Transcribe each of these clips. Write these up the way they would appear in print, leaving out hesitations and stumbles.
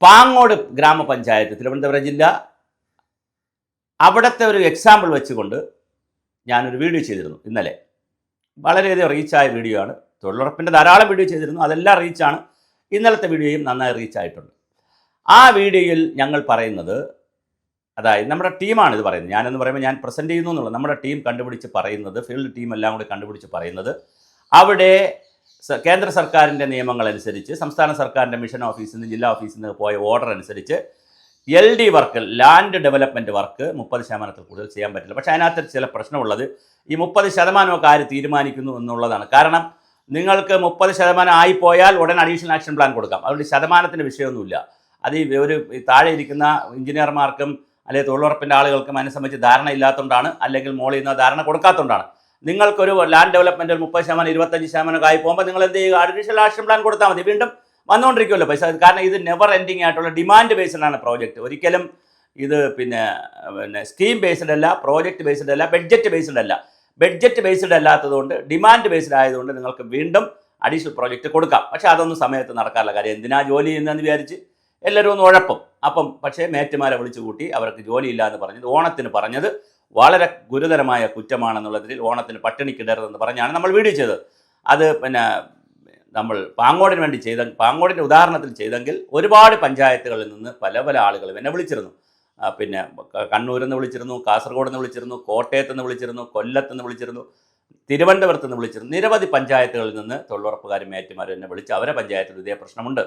പാങ്ങോട് ഗ്രാമപഞ്ചായത്ത്, തിരുവനന്തപുരം ജില്ല, അവിടുത്തെ ഒരു എക്സാമ്പിൾ വെച്ചുകൊണ്ട് ഞാനൊരു വീഡിയോ ചെയ്തിരുന്നു ഇന്നലെ. വളരെയധികം റീച്ചായ വീഡിയോ ആണ്. തൊഴിലുറപ്പിൻ്റെ ധാരാളം വീഡിയോ ചെയ്തിരുന്നു, അതെല്ലാം റീച്ചാണ്. ഇന്നലത്തെ വീഡിയോയും നന്നായി റീച്ചായിട്ടുണ്ട്. ആ വീഡിയോയിൽ ഞങ്ങൾ പറയുന്നത്, അതായത് നമ്മുടെ ടീമാണ് ഇത് പറയുന്നത്, ഞാനെന്ന് പറയുമ്പോൾ ഞാൻ പ്രസൻറ്റ് ചെയ്യുന്നു എന്നുള്ളത്, നമ്മുടെ ടീം കണ്ടുപിടിച്ച് പറയുന്നത്, ഫീൽഡ് ടീം എല്ലാം കൂടി കണ്ടുപിടിച്ച് പറയുന്നത്, അവിടെ കേന്ദ്ര സർക്കാരിൻ്റെ നിയമങ്ങളനുസരിച്ച്, സംസ്ഥാന സർക്കാരിൻ്റെ മിഷൻ ഓഫീസിൽ നിന്ന് ജില്ലാ ഓഫീസിൽ നിന്ന് പോയ ഓർഡർ അനുസരിച്ച് LD work, land development work 30% കൂടുതൽ ചെയ്യാൻ പറ്റില്ല. പക്ഷേ അതിനകത്ത് ചില പ്രശ്നമുള്ളത്, ഈ 30% ആര് തീരുമാനിക്കുന്നു എന്നുള്ളതാണ്. കാരണം നിങ്ങൾക്ക് 30% ആയിപ്പോയാൽ ഉടൻ അഡീഷണൽ ആക്ഷൻ പ്ലാൻ കൊടുക്കാം. അതുകൊണ്ട് ശതമാനത്തിൻ്റെ വിഷയമൊന്നുമില്ല. അത് ഈ താഴെ ഇരിക്കുന്ന എഞ്ചിനീയർമാർക്കും അല്ലെങ്കിൽ തൊഴിലുറപ്പിൻ്റെ ആളുകൾക്കും അതിനെ സംബന്ധിച്ച് ധാരണ ഇല്ലാത്തതുകൊണ്ടാണ്, അല്ലെങ്കിൽ മോളിൽ നിന്ന് ധാരണ കൊടുക്കാത്തതുകൊണ്ടാണ്. നിങ്ങൾക്കൊരു ലാൻഡ് ഡെവലപ്മെൻറ്റ് 30%, 25% ആയി പോകുമ്പോൾ നിങ്ങൾ എന്ത് ചെയ്യുക, അഡീഷണൽ ആക്ഷൻ പ്ലാൻ കൊടുത്താൽ മതി. വീണ്ടും വന്നുകൊണ്ടിരിക്കുമല്ലോ പൈസ. കാരണം ഇത് നെവർ എൻഡിങ് ആയിട്ടുള്ള ഡിമാൻഡ് ബേസ്ഡാണ് പ്രോജക്റ്റ്. ഒരിക്കലും ഇത് പിന്നെ സ്കീം ബേസ്ഡ് അല്ല, പ്രോജക്റ്റ് ബേസ്ഡ് അല്ല, ബഡ്ജറ്റ് ബേസ്ഡ് അല്ല. ബഡ്ജറ്റ് ബേസ്ഡ് അല്ലാത്തതുകൊണ്ട്, ഡിമാൻഡ് ബേസ്ഡ് ആയതുകൊണ്ട് നിങ്ങൾക്ക് വീണ്ടും അഡീഷണൽ പ്രോജക്റ്റ് കൊടുക്കാം. പക്ഷേ അതൊന്നും സമയത്ത് നടക്കാറില്ല. കാര്യം എന്തിനാ ജോലി ചെയ്യുന്നതെന്ന് വിചാരിച്ച് എല്ലാവരും ഒന്ന് ഉഴപ്പും. അപ്പം പക്ഷേ മേറ്റുമാരെ വിളിച്ചു കൂട്ടി അവർക്ക് ജോലിയില്ല എന്ന് പറഞ്ഞത്, ഓണത്തിന് പറഞ്ഞത് വളരെ ഗുരുതരമായ കുറ്റമാണെന്നുള്ളതിൽ ഓണത്തിന് പട്ടിണിക്കിടരുതെന്ന് പറഞ്ഞാണ് നമ്മൾ വീഡിയോ ചെയ്തത്. അത് നമ്മൾ പാങ്ങോടിന് വേണ്ടി പാങ്ങോടിൻ്റെ ഉദാഹരണത്തിൽ ചെയ്തെങ്കിൽ ഒരുപാട് പഞ്ചായത്തുകളിൽ നിന്ന് പല ആളുകളും എന്നെ വിളിച്ചിരുന്നു. പിന്നെ കണ്ണൂരിൽ നിന്ന് വിളിച്ചിരുന്നു, കാസർഗോഡ് നിന്ന് വിളിച്ചിരുന്നു, കോട്ടയത്ത് നിന്ന് വിളിച്ചിരുന്നു, കൊല്ലത്ത് നിന്ന് വിളിച്ചിരുന്നു, തിരുവനന്തപുരത്ത് നിന്ന് വിളിച്ചിരുന്നു. നിരവധി പഞ്ചായത്തുകളിൽ നിന്ന് തൊഴിലുറപ്പുകാരും മേറ്റുമാരും എന്നെ വിളിച്ച് അവരെ പഞ്ചായത്തിൽ ഇതേ പ്രശ്നമുണ്ട്.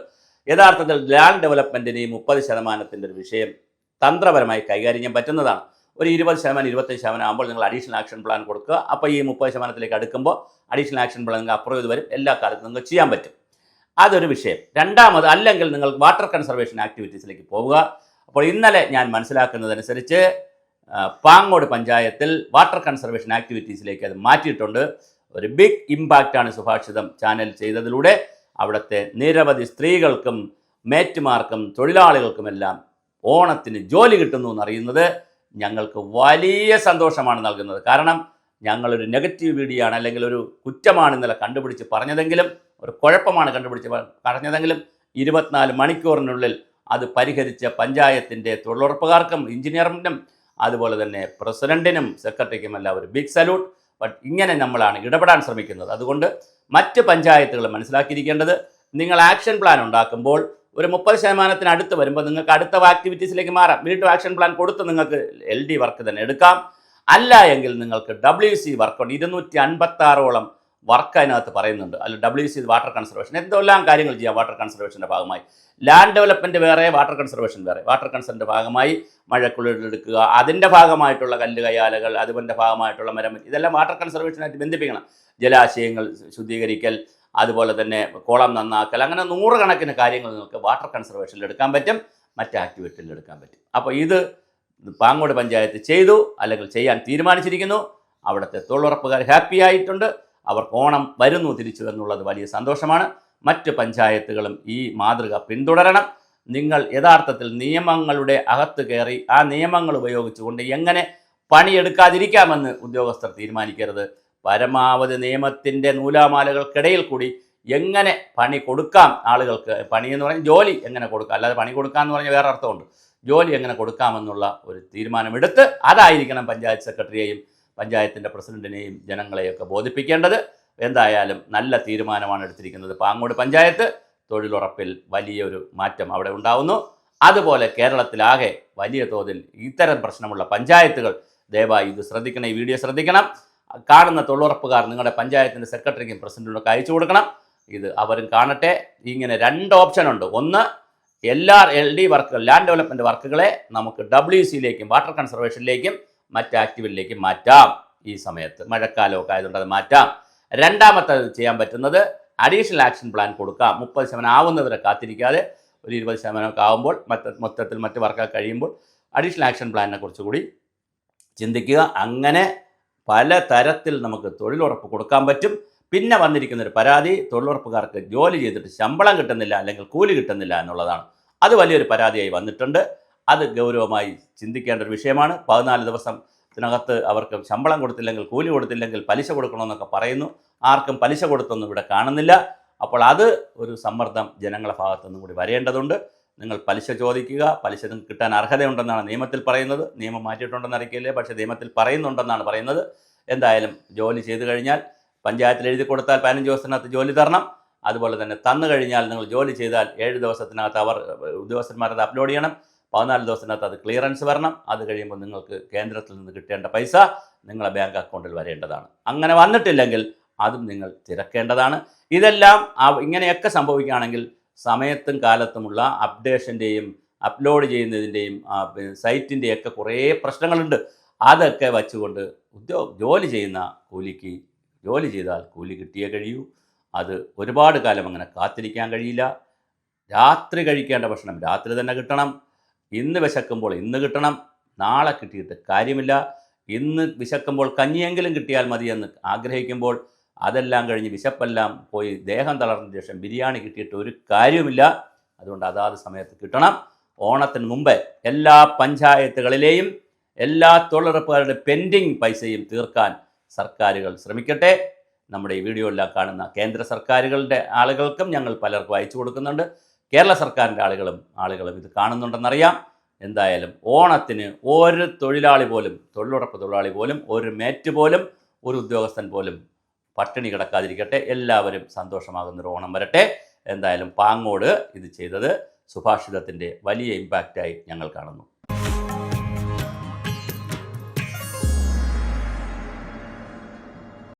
യഥാർത്ഥത്തിൽ ലാൻഡ് ഡെവലപ്മെൻറ്റിന് 30% ഒരു വിഷയം തന്ത്രപരമായി കൈകാര്യം ചെയ്യാൻ പറ്റുന്നതാണ്. ഒരു 20%, 25% ആകുമ്പോൾ നിങ്ങൾ അഡീഷണൽ ആക്ഷൻ പ്ലാൻ കൊടുക്കുക. അപ്പോൾ ഈ 30%ലേക്ക് അടുക്കുമ്പോൾ അഡീഷണൽ ആക്ഷൻ പ്ലാൻ നിങ്ങൾ അപ്രൂവ് ചെയ്ത് വരും. എല്ലാ കാലത്തും നിങ്ങൾക്ക് ചെയ്യാൻ പറ്റും. അതൊരു വിഷയം. രണ്ടാമത്, അല്ലെങ്കിൽ നിങ്ങൾ വാട്ടർ കൺസർവേഷൻ ആക്ടിവിറ്റീസിലേക്ക് പോവുക. അപ്പോൾ ഇന്നലെ ഞാൻ മനസ്സിലാക്കുന്നതനുസരിച്ച് പാങ്ങോട് പഞ്ചായത്തിൽ വാട്ടർ കൺസർവേഷൻ ആക്ടിവിറ്റീസിലേക്ക് അത് മാറ്റിയിട്ടുണ്ട്. ഒരു ബിഗ് ഇമ്പാക്റ്റാണ് സുഭാഷിതം ചാനൽ ചെയ്തതിലൂടെ. അവിടുത്തെ നിരവധി സ്ത്രീകൾക്കും മേറ്റുമാർക്കും തൊഴിലാളികൾക്കുമെല്ലാം ഓണത്തിന് ജോലി കിട്ടുന്നു എന്നറിയുന്നത് ഞങ്ങൾക്ക് വലിയ സന്തോഷമാണ് നൽകുന്നത്. കാരണം ഞങ്ങളൊരു നെഗറ്റീവ് വീഡിയോ ആണ്, അല്ലെങ്കിൽ ഒരു കുറ്റമാണ് ഇന്നലെ കണ്ടുപിടിച്ച് പറഞ്ഞതെങ്കിലും, ഒരു കുഴപ്പമാണ് കണ്ടുപിടിച്ച് പറഞ്ഞതെങ്കിലും 24 മണിക്കൂറിനുള്ളിൽ അത് പരിഹരിച്ച പഞ്ചായത്തിൻ്റെ തൊഴിലുറപ്പുകാർക്കും എഞ്ചിനീയറിനും അതുപോലെ തന്നെ പ്രസിഡൻറ്റിനും സെക്രട്ടറിക്കും എല്ലാം ഒരു ബിഗ് സല്യൂട്ട്. ബട്ട് ഇങ്ങനെ നമ്മളാണ് ഇടപെടാൻ ശ്രമിക്കുന്നത്. അതുകൊണ്ട് മറ്റ് പഞ്ചായത്തുകൾ മനസ്സിലാക്കിയിരിക്കേണ്ടത്, നിങ്ങൾ ആക്ഷൻ പ്ലാൻ ഉണ്ടാക്കുമ്പോൾ ഒരു 30% അടുത്ത് വരുമ്പോൾ നിങ്ങൾക്ക് അടുത്ത ആക്ടിവിറ്റീസിലേക്ക് മാറാം. വീണ്ടും ആക്ഷൻ പ്ലാൻ കൊടുത്ത് നിങ്ങൾക്ക് LD വർക്ക് തന്നെ എടുക്കാം. അല്ല എങ്കിൽ നിങ്ങൾക്ക് WC വർക്കുണ്ട്. 256ഓളം വർക്ക് അതിനകത്ത് പറയുന്നുണ്ട്. അല്ല WC വാട്ടർ കൺസർവേഷൻ, എന്തെല്ലാം കാര്യങ്ങൾ ചെയ്യാം വാട്ടർ കൺസർവേഷൻ്റെ ഭാഗമായി. ലാൻഡ് ഡെവലപ്മെൻറ്റ് വേറെ, വാട്ടർ കൺസർവേഷൻ വേറെ. വാട്ടർ കൺസർവേഷൻ്റെ ഭാഗമായി മഴക്കുള്ളിലെടുക്കുക, അതിൻ്റെ ഭാഗമായിട്ടുള്ള കല്ല് കയ്യാലകൾ, അതിൻ്റെ ഭാഗമായിട്ടുള്ള മരം, ഇതെല്ലാം വാട്ടർ കൺസർവേഷനായിട്ട് ബന്ധിപ്പിക്കണം. ജലാശയങ്ങൾ ശുദ്ധീകരിക്കൽ, അതുപോലെ തന്നെ കുളം നന്നാക്കൽ, അങ്ങനെ 100 കണക്കിന് കാര്യങ്ങൾ നിങ്ങൾക്ക് വാട്ടർ കൺസർവേഷനിൽ എടുക്കാൻ പറ്റും, മറ്റ് ആക്ടിവിറ്റിയിൽ എടുക്കാൻ പറ്റും. അപ്പോൾ ഇത് പാങ്ങോട് പഞ്ചായത്ത് ചെയ്തു, അല്ലെങ്കിൽ ചെയ്യാൻ തീരുമാനിച്ചിരിക്കുന്നു. അവിടുത്തെ തൊഴിലുറപ്പുകാർ ഹാപ്പി ആയിട്ടുണ്ട്. അവർക്ക് ഓണം വരുന്നു തിരിച്ചു എന്നുള്ളത് വലിയ സന്തോഷമാണ്. മറ്റ് പഞ്ചായത്തുകളും ഈ മാതൃക പിന്തുടരണം. നിങ്ങൾ യഥാർത്ഥത്തിൽ നിയമങ്ങളുടെ അകത്ത് കയറി ആ നിയമങ്ങൾ ഉപയോഗിച്ചുകൊണ്ട് എങ്ങനെ പണിയെടുക്കാതിരിക്കാമെന്ന് ഉദ്യോഗസ്ഥർ തീരുമാനിക്കരുത്. പരമാവധി നിയമത്തിൻ്റെ നൂലാമാലകൾക്കിടയിൽ കൂടി എങ്ങനെ പണി കൊടുക്കാം ആളുകൾക്ക്, പണി എന്ന് പറഞ്ഞാൽ ജോലി എങ്ങനെ കൊടുക്കാം, അല്ലാതെ പണി കൊടുക്കാമെന്ന് പറഞ്ഞാൽ വേറെ അർത്ഥമുണ്ട്. ജോലി എങ്ങനെ കൊടുക്കാമെന്നുള്ള ഒരു തീരുമാനമെടുത്ത് അതായിരിക്കണം പഞ്ചായത്ത് സെക്രട്ടറിയെയും പഞ്ചായത്തിൻ്റെ പ്രസിഡന്റിനെയും ജനങ്ങളെയൊക്കെ ബോധിപ്പിക്കേണ്ടത്. എന്തായാലും നല്ല തീരുമാനമാണ് എടുത്തിരിക്കുന്നത് പാങ്ങോട് പഞ്ചായത്ത്. തൊഴിലുറപ്പിൽ വലിയൊരു മാറ്റം അവിടെ ഉണ്ടാവുന്നു. അതുപോലെ കേരളത്തിലാകെ വലിയ തോതിൽ ഇത്തരം പ്രശ്നമുള്ള പഞ്ചായത്തുകൾ ദയവായി ഇത് ശ്രദ്ധിക്കണം, ഈ വീഡിയോ ശ്രദ്ധിക്കണം. കാണുന്ന തൊഴിലുറപ്പുകാർ നിങ്ങളുടെ പഞ്ചായത്തിൻ്റെ സെക്രട്ടറിക്കും പ്രസിഡന്റിനൊക്കെ അയച്ചു കൊടുക്കണം. ഇത് അവരും കാണട്ടെ. ഇങ്ങനെ 2 ഓപ്ഷനുണ്ട്. ഒന്ന്, എല്ലാ LD വർക്കുകൾ, ലാൻഡ് ഡെവലപ്മെൻറ്റ് വർക്കുകളെ നമുക്ക് WCയിലേക്കും വാട്ടർ കൺസർവേഷനിലേക്കും മറ്റ് ആക്ടിവിറ്റിയിലേക്കും മാറ്റാം. ഈ സമയത്ത് മഴക്കാലമൊക്കെ ആയതുകൊണ്ട് അത് മാറ്റാം. രണ്ടാമത്തെ ചെയ്യാൻ പറ്റുന്നത് അഡീഷണൽ ആക്ഷൻ പ്ലാൻ കൊടുക്കാം. 30% ആവുന്നവരെ കാത്തിരിക്കാതെ ഒരു 20% ആകുമ്പോൾ മൊത്തത്തിൽ മറ്റ് വർക്കൊക്കെ കഴിയുമ്പോൾ അഡീഷണൽ ആക്ഷൻ പ്ലാനിനെ കുറിച്ച് കൂടി ചിന്തിക്കുക. അങ്ങനെ പല തരത്തിൽ നമുക്ക് തൊഴിലുറപ്പ് കൊടുക്കാൻ പറ്റും. പിന്നെ വന്നിരിക്കുന്നൊരു പരാതി, തൊഴിലുറപ്പുകാർക്ക് ജോലി ചെയ്തിട്ട് ശമ്പളം കിട്ടുന്നില്ല, അല്ലെങ്കിൽ കൂലി കിട്ടുന്നില്ല എന്നുള്ളതാണ്. അത് വലിയൊരു പരാതിയായി വന്നിട്ടുണ്ട്. അത് ഗൗരവമായി ചിന്തിക്കേണ്ട ഒരു വിഷയമാണ്. 14 ദിവസത്തിനകത്ത് അവർക്ക് ശമ്പളം കൊടുത്തില്ലെങ്കിൽ, കൂലി കൊടുത്തില്ലെങ്കിൽ പലിശ കൊടുക്കണമെന്നൊക്കെ പറയുന്നു. ആർക്കും പലിശ കൊടുത്തൊന്നും ഇവിടെ കാണുന്നില്ല. അപ്പോൾ അത് ഒരു സമ്മർദ്ദം ജനങ്ങളുടെ ഭാഗത്തുനിന്നും കൂടി വരേണ്ടതുണ്ട്. നിങ്ങൾ പലിശ ചോദിക്കുക. പലിശ നിങ്ങൾക്ക് കിട്ടാൻ അർഹതയുണ്ടെന്നാണ് നിയമത്തിൽ പറയുന്നത്. നിയമം മാറ്റിയിട്ടുണ്ടെന്ന് അറിയിക്കില്ലേ, പക്ഷേ നിയമത്തിൽ പറയുന്നുണ്ടെന്നാണ് പറയുന്നത്. എന്തായാലും ജോലി ചെയ്തു കഴിഞ്ഞാൽ പഞ്ചായത്തിൽ എഴുതി കൊടുത്താൽ 15 ദിവസത്തിനകത്ത് ജോലി തരണം. അതുപോലെ തന്നെ തന്നു കഴിഞ്ഞാൽ നിങ്ങൾ ജോലി ചെയ്താൽ 7 ദിവസത്തിനകത്ത് ഉദ്യോഗസ്ഥന്മാരത് അപ്ലോഡ് ചെയ്യണം. 14 ദിവസത്തിനകത്ത് അത് ക്ലിയറൻസ് വരണം. അത് കഴിയുമ്പോൾ നിങ്ങൾക്ക് കേന്ദ്രത്തിൽ നിന്ന് കിട്ടേണ്ട പൈസ നിങ്ങളെ ബാങ്ക് അക്കൗണ്ടിൽ വരേണ്ടതാണ്. അങ്ങനെ വന്നിട്ടില്ലെങ്കിൽ അതും നിങ്ങൾ തിരക്കേണ്ടതാണ്. ഇതെല്ലാം ഇങ്ങനെയൊക്കെ സംഭവിക്കുകയാണെങ്കിൽ സമയത്തും കാലത്തുമുള്ള അപ്ഡേഷൻ്റെയും അപ്ലോഡ് ചെയ്യുന്നതിൻ്റെയും സൈറ്റിൻ്റെയൊക്കെ കുറേ പ്രശ്നങ്ങളുണ്ട്. അതൊക്കെ വച്ചുകൊണ്ട് ജോലി ചെയ്യുന്ന കൂലിക്ക് ജോലി ചെയ്താൽ കൂലി കിട്ടിയേ കഴിയൂ. അത് ഒരുപാട് കാലം അങ്ങനെ കാത്തിരിക്കാൻ കഴിയില്ല. രാത്രി കഴിക്കേണ്ട ഭക്ഷണം രാത്രി തന്നെ കിട്ടണം. ഇന്ന് വിശക്കുമ്പോൾ ഇന്ന് കിട്ടണം. നാളെ കിട്ടിയിട്ട് കാര്യമില്ല. ഇന്ന് വിശക്കുമ്പോൾ കഞ്ഞിയെങ്കിലും കിട്ടിയാൽ മതിയെന്ന് ആഗ്രഹിക്കുമ്പോൾ അതെല്ലാം കഴിഞ്ഞ് വിശപ്പെല്ലാം പോയി ദേഹം തളർന്ന ശേഷം ബിരിയാണി കിട്ടിയിട്ട് ഒരു കാര്യവുമില്ല. അതുകൊണ്ട് അതാത് സമയത്ത് കിട്ടണം. ഓണത്തിന് മുമ്പേ എല്ലാ പഞ്ചായത്തുകളിലെയും എല്ലാ തൊഴിലുറപ്പുകാരുടെ പെൻഡിങ് പൈസയും തീർക്കാൻ സർക്കാരുകൾ ശ്രമിക്കട്ടെ. നമ്മുടെ ഈ വീഡിയോ എല്ലാം കാണുന്ന കേന്ദ്ര സർക്കാരുകളുടെ ആളുകൾക്കും ഞങ്ങൾ പലർക്കും അയച്ചു കൊടുക്കുന്നുണ്ട്. കേരള സർക്കാരിൻ്റെ ആളുകളും ഇത് കാണുന്നുണ്ടെന്നറിയാം. എന്തായാലും ഓണത്തിന് ഒരു തൊഴിലാളി പോലും, തൊഴിലുറപ്പ് തൊഴിലാളി പോലും, ഒരു മേറ്റ് പോലും, ഒരു ഉദ്യോഗസ്ഥൻ പോലും പട്ടിണി കിടക്കാതിരിക്കട്ടെ. എല്ലാവരും സന്തോഷമാകുന്നൊരു ഓണം വരട്ടെ. എന്തായാലും പാങ്ങോട് ഇത് ചെയ്തത് സുഭാഷിതത്തിൻ്റെ വലിയ ഇമ്പാക്റ്റായി ഞങ്ങൾ കാണുന്നു.